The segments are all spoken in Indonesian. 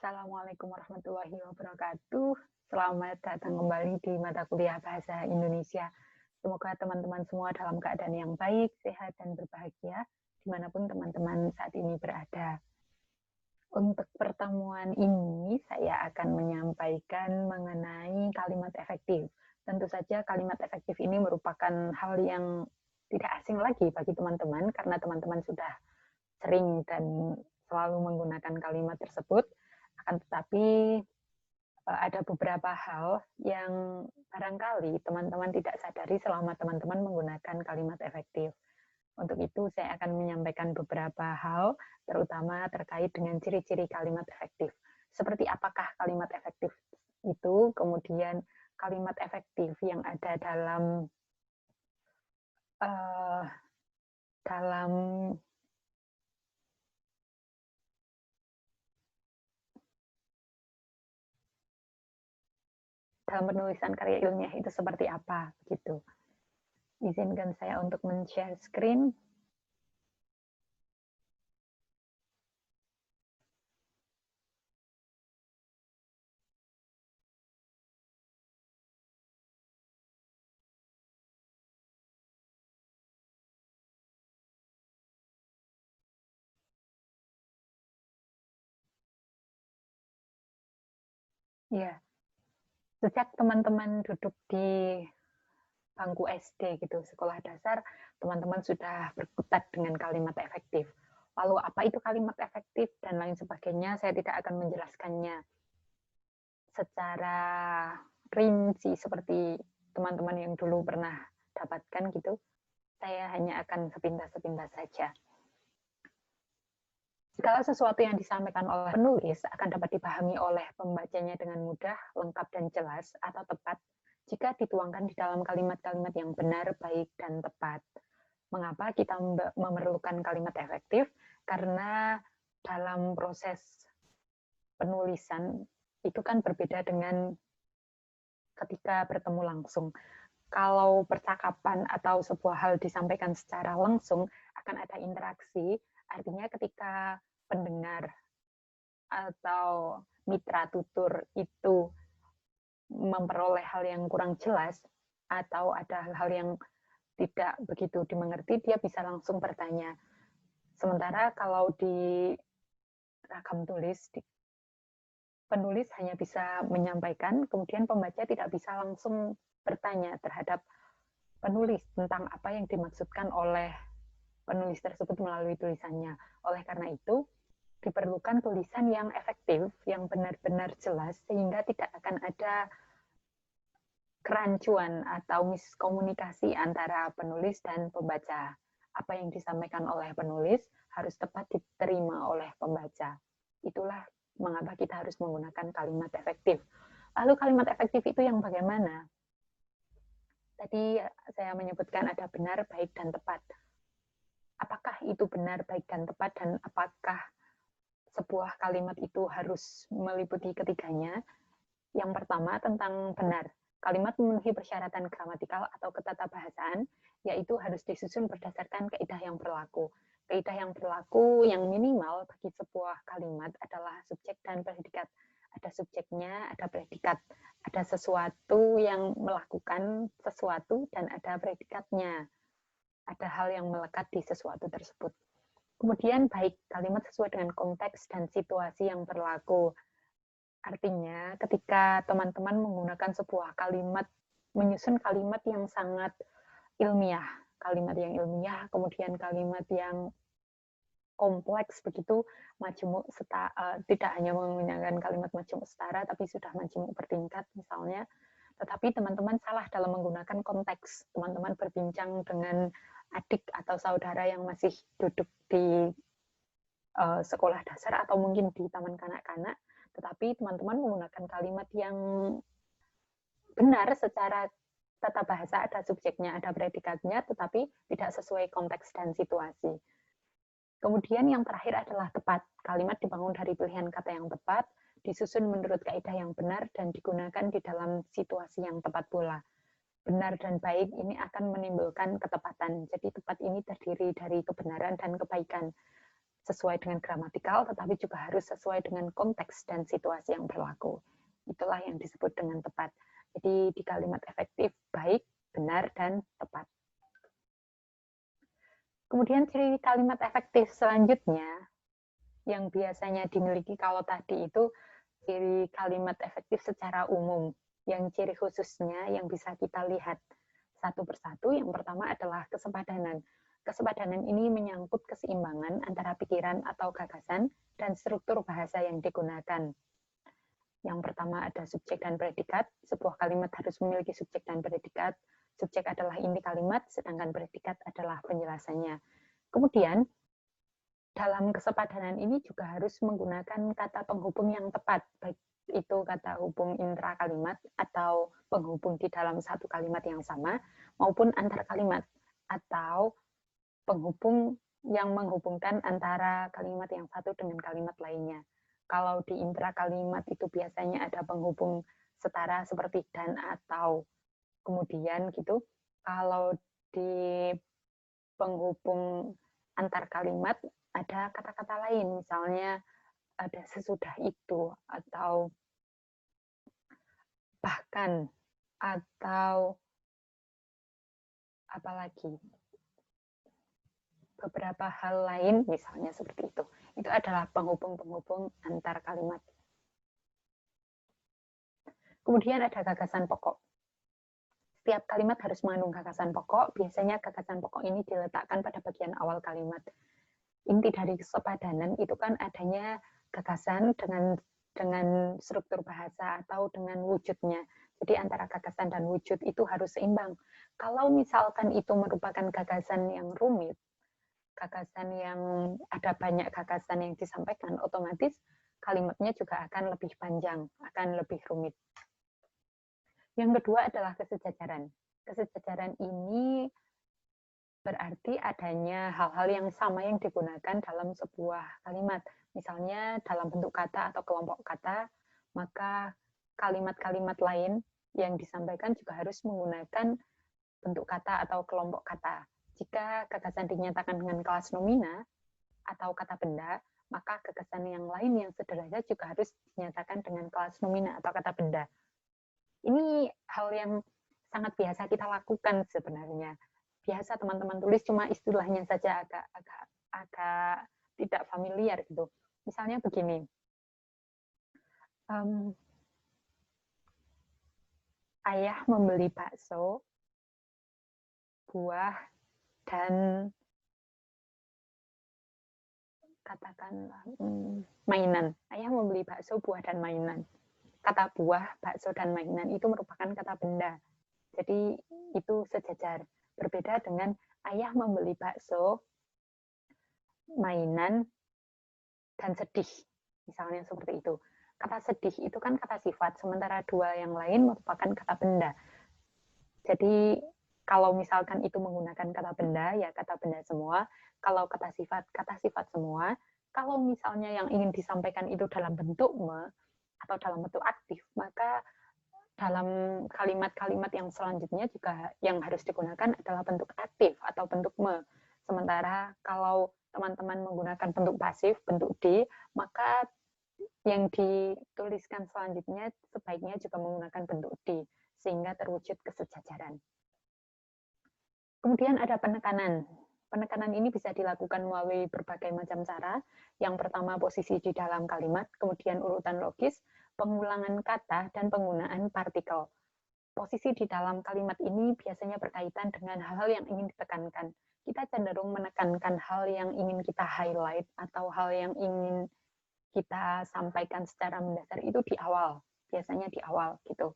Assalamualaikum warahmatullahi wabarakatuh. Selamat datang kembali di mata kuliah Bahasa Indonesia. Semoga teman-teman semua dalam keadaan yang baik, sehat, dan berbahagia dimanapun teman-teman saat ini berada. Untuk pertemuan ini, saya akan menyampaikan mengenai kalimat efektif. Tentu saja kalimat efektif ini merupakan hal yang tidak asing lagi bagi teman-teman, karena teman-teman sudah sering dan selalu menggunakan kalimat tersebut. Akan tetapi ada beberapa hal yang barangkali teman-teman tidak sadari selama teman-teman menggunakan kalimat efektif. Untuk itu saya akan menyampaikan beberapa hal, terutama terkait dengan ciri-ciri kalimat efektif. Seperti apakah kalimat efektif itu, kemudian kalimat efektif yang ada dalam uh, dalam dalam penulisan karya ilmiah itu seperti apa, gitu. Izinkan saya untuk men-share screen. Ya, sejak teman-teman duduk di bangku SD gitu, sekolah dasar, teman-teman sudah berkutat dengan kalimat efektif. Lalu apa itu kalimat efektif dan lain sebagainya, saya tidak akan menjelaskannya secara rinci seperti teman-teman yang dulu pernah dapatkan gitu. Saya hanya akan sepintas-sepintas saja. Segala sesuatu yang disampaikan oleh penulis akan dapat dipahami oleh pembacanya dengan mudah, lengkap, dan jelas atau tepat jika dituangkan di dalam kalimat-kalimat yang benar, baik, dan tepat. Mengapa kita memerlukan kalimat efektif? Karena dalam proses penulisan itu kan berbeda dengan ketika bertemu langsung. Kalau percakapan atau sebuah hal disampaikan secara langsung akan ada interaksi, artinya ketika pendengar atau mitra tutur itu memperoleh hal yang kurang jelas atau ada hal-hal yang tidak begitu dimengerti, dia bisa langsung bertanya. Sementara kalau di ragam tulis, penulis hanya bisa menyampaikan, kemudian pembaca tidak bisa langsung bertanya terhadap penulis tentang apa yang dimaksudkan oleh penulis tersebut melalui tulisannya. Oleh karena itu, diperlukan tulisan yang efektif, yang benar-benar jelas, sehingga tidak akan ada kerancuan atau miskomunikasi antara penulis dan pembaca. Apa yang disampaikan oleh penulis harus tepat diterima oleh pembaca. Itulah mengapa kita harus menggunakan kalimat efektif. Lalu kalimat efektif itu yang bagaimana? Tadi saya menyebutkan ada benar, baik, dan tepat. Apakah itu benar, baik, dan tepat, dan apakah sebuah kalimat itu harus meliputi ketiganya? Yang pertama tentang benar. Kalimat memenuhi persyaratan gramatikal atau ketatabahasaan, yaitu harus disusun berdasarkan kaidah yang berlaku. Kaidah yang berlaku yang minimal bagi sebuah kalimat adalah subjek dan predikat. Ada subjeknya, ada predikat. Ada sesuatu yang melakukan sesuatu dan ada predikatnya. Ada hal yang melekat di sesuatu tersebut. Kemudian baik, kalimat sesuai dengan konteks dan situasi yang berlaku. Artinya, ketika teman-teman menggunakan sebuah kalimat, menyusun kalimat yang sangat ilmiah, kemudian kalimat yang kompleks begitu, majemuk tidak hanya menggunakan kalimat majemuk setara, tapi sudah majemuk bertingkat misalnya. Tetapi teman-teman salah dalam menggunakan konteks. Teman-teman berbincang dengan adik atau saudara yang masih duduk di sekolah dasar atau mungkin di taman kanak-kanak, tetapi teman-teman menggunakan kalimat yang benar secara tata bahasa, ada subjeknya, ada predikatnya, tetapi tidak sesuai konteks dan situasi. Kemudian yang terakhir adalah tepat. Kalimat dibangun dari pilihan kata yang tepat, disusun menurut kaidah yang benar, dan digunakan di dalam situasi yang tepat pula. Benar dan baik ini akan menimbulkan ketepatan. Jadi tepat ini terdiri dari kebenaran dan kebaikan. sesuai dengan gramatikal, tetapi juga harus sesuai dengan konteks dan situasi yang berlaku. Itulah yang disebut dengan tepat. Jadi di kalimat efektif, baik, benar, dan tepat. Kemudian ciri kalimat efektif selanjutnya, yang biasanya dimiliki kalau tadi itu ciri kalimat efektif secara umum, yang ciri khususnya yang bisa kita lihat satu persatu. Yang pertama adalah kesepadanan. Kesepadanan ini menyangkut keseimbangan antara pikiran atau gagasan dan struktur bahasa yang digunakan. Yang pertama ada subjek dan predikat. Sebuah kalimat harus memiliki subjek dan predikat. Subjek adalah inti kalimat, sedangkan predikat adalah penjelasannya. Kemudian, dalam kesepadanan ini juga harus menggunakan kata penghubung yang tepat, baik itu kata hubung intra kalimat atau penghubung di dalam satu kalimat yang sama, maupun antar kalimat atau penghubung yang menghubungkan antara kalimat yang satu dengan kalimat lainnya. Kalau di intra kalimat itu biasanya ada penghubung setara seperti dan atau kemudian gitu. Kalau di penghubung antar kalimat ada kata-kata lain, misalnya ada sesudah itu atau bahkan atau apalagi beberapa hal lain, misalnya seperti itu. Itu adalah penghubung-penghubung antar kalimat. Kemudian ada gagasan pokok. Setiap kalimat harus mengandung gagasan pokok. Biasanya gagasan pokok ini diletakkan pada bagian awal kalimat. Inti dari kesepadanan itu kan adanya gagasan dengan struktur bahasa atau dengan wujudnya. Jadi antara gagasan dan wujud itu harus seimbang. Kalau misalkan itu merupakan gagasan yang rumit, gagasan yang ada banyak gagasan yang disampaikan, otomatis kalimatnya juga akan lebih panjang, akan lebih rumit. Yang kedua adalah kesejajaran. Kesejajaran ini berarti adanya hal-hal yang sama yang digunakan dalam sebuah kalimat. Misalnya dalam bentuk kata atau kelompok kata, maka kalimat-kalimat lain yang disampaikan juga harus menggunakan bentuk kata atau kelompok kata. Jika gagasan dinyatakan dengan kelas nomina atau kata benda, maka gagasan yang lain yang sederhana juga harus dinyatakan dengan kelas nomina atau kata benda. Ini hal yang sangat biasa kita lakukan sebenarnya. Biasa teman-teman tulis, cuma istilahnya saja agak tidak familiar gitu. Misalnya begini, ayah membeli bakso, buah, dan katakanlah mainan. Ayah membeli bakso, buah, dan mainan. Kata buah, bakso, dan mainan itu merupakan kata benda. Jadi itu sejajar. Berbeda dengan ayah membeli bakso, mainan, dan sedih. Misalnya seperti itu. Kata sedih itu kan kata sifat, sementara dua yang lain merupakan kata benda. Jadi kalau misalkan itu menggunakan kata benda, ya kata benda semua. Kalau kata sifat semua. Kalau misalnya yang ingin disampaikan itu dalam bentuk me, atau dalam bentuk aktif, maka dalam kalimat-kalimat yang selanjutnya juga yang harus digunakan adalah bentuk aktif atau bentuk me. Sementara kalau teman-teman menggunakan bentuk pasif, bentuk D, maka yang dituliskan selanjutnya sebaiknya juga menggunakan bentuk D, sehingga terwujud kesejajaran. Kemudian ada penekanan. Penekanan ini bisa dilakukan melalui berbagai macam cara. Yang pertama posisi di dalam kalimat, kemudian urutan logis, pengulangan kata, dan penggunaan partikel. Posisi di dalam kalimat ini biasanya berkaitan dengan hal-hal yang ingin ditekankan. Kita cenderung menekankan hal yang ingin kita highlight atau hal yang ingin kita sampaikan secara mendasar itu di awal, biasanya di awal gitu.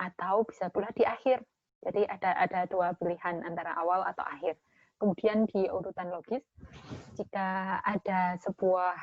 Atau bisa pula di akhir. Jadi ada dua pilihan antara awal atau akhir. Kemudian di urutan logis, jika ada sebuah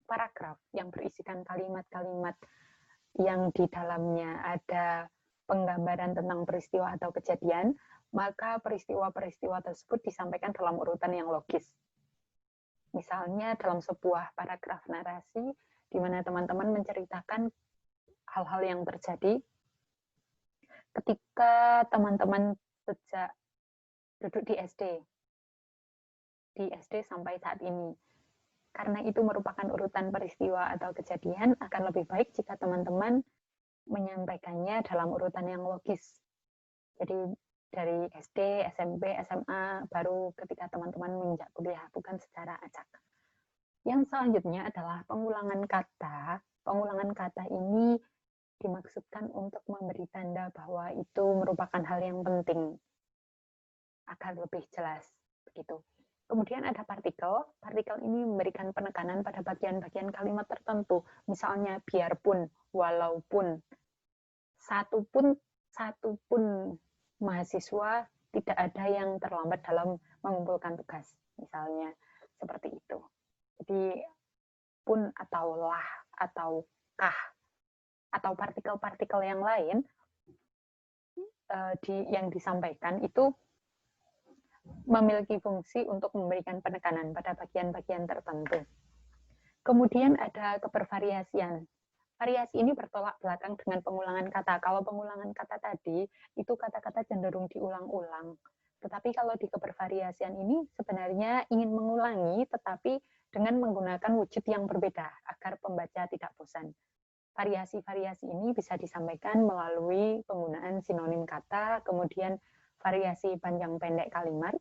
paragraf yang berisikan kalimat-kalimat yang di dalamnya ada penggambaran tentang peristiwa atau kejadian, maka peristiwa-peristiwa tersebut disampaikan dalam urutan yang logis. Misalnya dalam sebuah paragraf narasi, di mana teman-teman menceritakan hal-hal yang terjadi ketika teman-teman sejak duduk di SD sampai saat ini. Karena itu merupakan urutan peristiwa atau kejadian, akan lebih baik jika teman-teman menyampaikannya dalam urutan yang logis. Jadi dari SD, SMP, SMA, baru ketika teman-teman menginjak kuliah, bukan secara acak. Yang selanjutnya adalah pengulangan kata. Pengulangan kata ini dimaksudkan untuk memberi tanda bahwa itu merupakan hal yang penting agar lebih jelas begitu. Kemudian ada partikel. Partikel ini memberikan penekanan pada bagian-bagian kalimat tertentu. Misalnya biarpun, walaupun, satupun mahasiswa tidak ada yang terlambat dalam mengumpulkan tugas. Misalnya seperti itu. Jadi pun atau lah atau kah atau partikel-partikel yang lain yang disampaikan itu memiliki fungsi untuk memberikan penekanan pada bagian-bagian tertentu. Kemudian ada kebervariasian. Variasi ini bertolak belakang dengan pengulangan kata. Kalau pengulangan kata tadi, itu kata-kata cenderung diulang-ulang. Tetapi kalau di kebervariasian ini sebenarnya ingin mengulangi, tetapi dengan menggunakan wujud yang berbeda, agar pembaca tidak bosan. Variasi-variasi ini bisa disampaikan melalui penggunaan sinonim kata, kemudian variasi panjang pendek kalimat,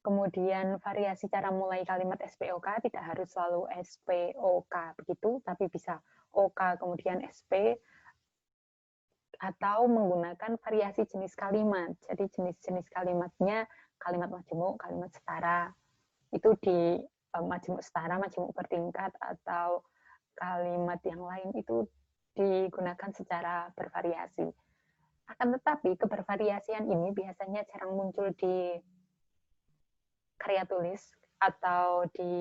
kemudian variasi cara mulai kalimat SPOK, tidak harus selalu SPOK begitu, tapi bisa OK kemudian SP, atau menggunakan variasi jenis kalimat. Jadi jenis-jenis kalimatnya kalimat majemuk, kalimat setara, itu di majemuk setara, majemuk bertingkat, atau kalimat yang lain itu digunakan secara bervariasi. Akan tetapi kebervariasian ini biasanya jarang muncul di karya tulis atau di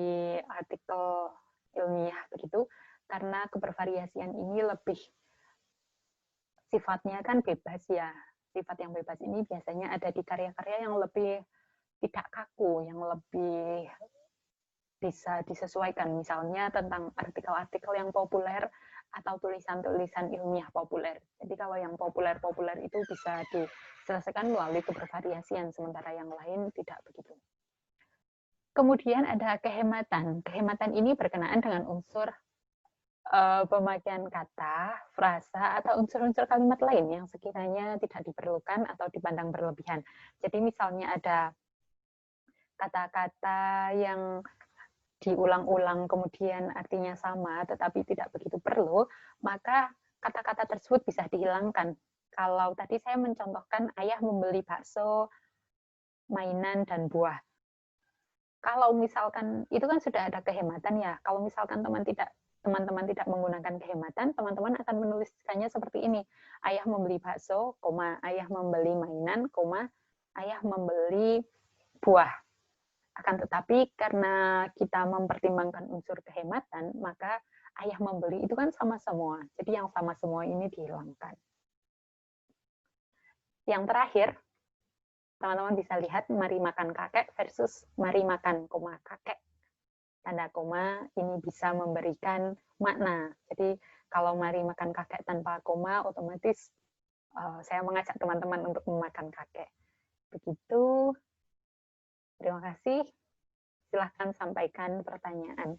artikel ilmiah begitu, karena kebervariasian ini lebih sifatnya kan bebas ya. Sifat yang bebas ini biasanya ada di karya-karya yang lebih tidak kaku, yang lebih bisa disesuaikan, misalnya tentang artikel-artikel yang populer atau tulisan-tulisan ilmiah populer. Jadi kalau yang populer-populer itu bisa diselesaikan melalui kebervariasian, sementara yang lain tidak begitu. Kemudian ada kehematan. Kehematan ini berkenaan dengan unsur pemakaian kata, frasa, atau unsur-unsur kalimat lain yang sekiranya tidak diperlukan atau dipandang berlebihan. Jadi misalnya ada kata-kata yang diulang-ulang kemudian artinya sama tetapi tidak begitu perlu, maka kata-kata tersebut bisa dihilangkan. Kalau tadi saya mencontohkan ayah membeli bakso, mainan, dan buah. Kalau misalkan itu kan sudah ada kehematan ya. Kalau misalkan teman-teman tidak menggunakan kehematan, teman-teman akan menuliskannya seperti ini. Ayah membeli bakso, ayah membeli mainan, ayah membeli buah. Akan tetapi karena kita mempertimbangkan unsur kehematan, maka ayah membeli itu kan sama semua. Jadi yang sama semua ini dihilangkan. Yang terakhir, teman-teman bisa lihat mari makan kakek versus mari makan, kakek. Tanda koma ini bisa memberikan makna. Jadi kalau mari makan kakek tanpa koma, otomatis saya mengajak teman-teman untuk memakan kakek. Begitu. Terima kasih. Silahkan sampaikan pertanyaan.